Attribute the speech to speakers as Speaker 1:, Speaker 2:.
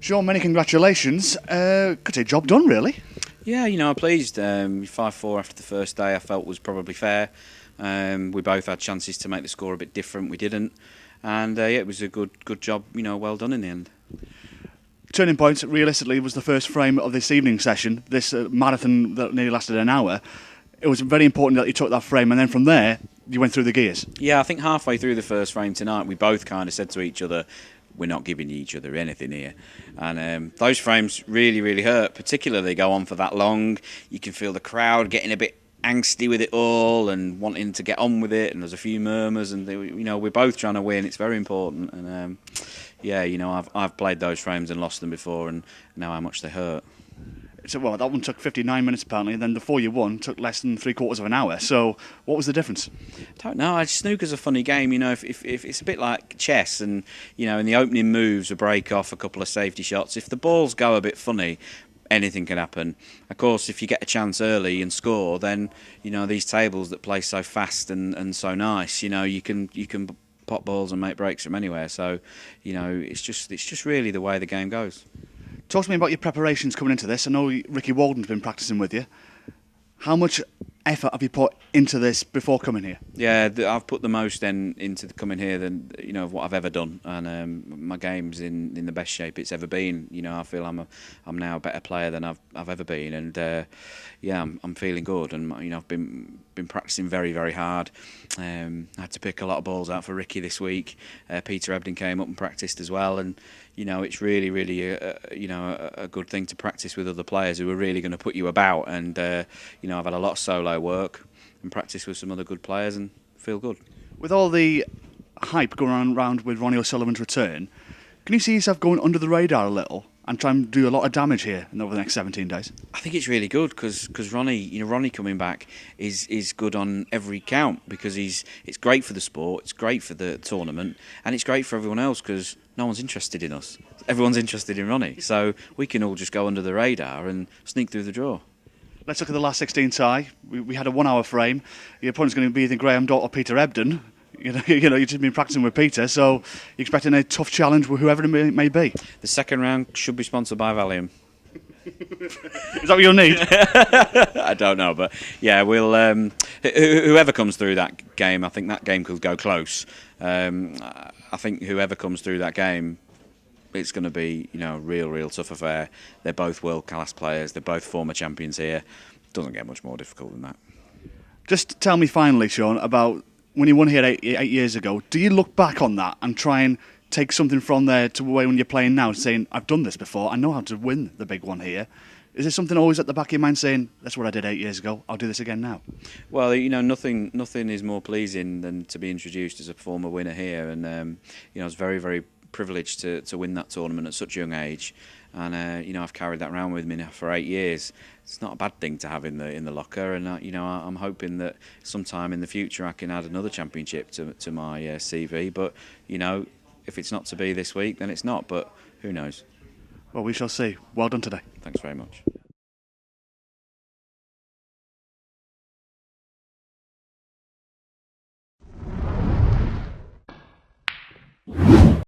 Speaker 1: Shaun, many congratulations. Could say job done, really.
Speaker 2: Yeah, I'm pleased. 5-4 after the first day I felt was probably fair. We both had chances to make the score a bit different. We didn't. And it was a good job, well done in the end.
Speaker 1: Turning point, realistically, was the first frame of this evening session, this marathon that nearly lasted an hour. It was very important that you took that frame, and then from there, you went through the gears.
Speaker 2: Yeah, I think halfway through the first frame tonight, we both kind of said to each other, we're not giving each other anything here. And those frames really, really hurt, particularly they go on for that long. You can feel the crowd getting a bit angsty with it all and wanting to get on with it, and there's a few murmurs, and we're both trying to win. It's very important. And I've played those frames and lost them before, and know how much they hurt.
Speaker 1: So, well, that one took 59 minutes apparently, and then the 4 you won took less than 3/4 of an hour. So, what was the difference?
Speaker 2: Don't know. Snooker's a funny game. If it's a bit like chess, and in the opening moves, a break off, a couple of safety shots. If the balls go a bit funny, anything can happen. Of course, if you get a chance early and score, then these tables that play so fast and so nice, you can pop balls and make breaks from anywhere. So, it's just really the way the game goes.
Speaker 1: Talk to me about your preparations coming into this. I know Ricky Walden's been practising with you. How much effort have you put into this before coming here?
Speaker 2: Yeah, I've put the most into coming here than of what I've ever done, and my game's in the best shape it's ever been. I feel I'm now a better player than I've ever been, and I'm feeling good. And I've been practising very, very hard. I had to pick a lot of balls out for Ricky this week. Peter Ebden came up and practised as well, and it's really, really a good thing to practice with other players who are really going to put you about. And I've had a lot of solo work and practice with some other good players and feel good.
Speaker 1: With all the hype going around with Ronnie O'Sullivan's return, can you see yourself going under the radar a little and try and do a lot of damage here over the next 17 days?
Speaker 2: I think it's really good because Ronnie coming back is good on every count, because it's great for the sport, it's great for the tournament, and it's great for everyone else because no one's interested in us. Everyone's interested in Ronnie, so we can all just go under the radar and sneak through the draw.
Speaker 1: Let's look at the last 16 tie. We had a 1 hour frame. Your opponent's going to be either Graham Dott or Peter Ebden. You've just been practising with Peter, so you're expecting a tough challenge with whoever it may be.
Speaker 2: The second round should be sponsored by Valium.
Speaker 1: Is that what you'll need?
Speaker 2: I don't know, but yeah, we'll. Whoever comes through that game, I think that game could go close. I think whoever comes through that game, it's going to be real tough affair. They're both world class players. They're both former champions here. Doesn't get much more difficult than that.
Speaker 1: Just tell me finally, Shaun, about when you won here eight years ago. Do you look back on that and try and take something from there to when you're playing now, saying, I've done this before, I know how to win the big one here? Is there something always at the back of your mind saying, that's what I did 8 years ago, I'll do this again now?
Speaker 2: Well, nothing is more pleasing than to be introduced as a former winner here, and I was very, very privileged to win that tournament at such a young age, and I've carried that around with me now for 8 years. It's not a bad thing to have in the locker, and I'm hoping that sometime in the future I can add another championship to my CV. But if it's not to be this week, then it's not. But who knows?
Speaker 1: Well, we shall see. Well done today.
Speaker 2: Thanks very much.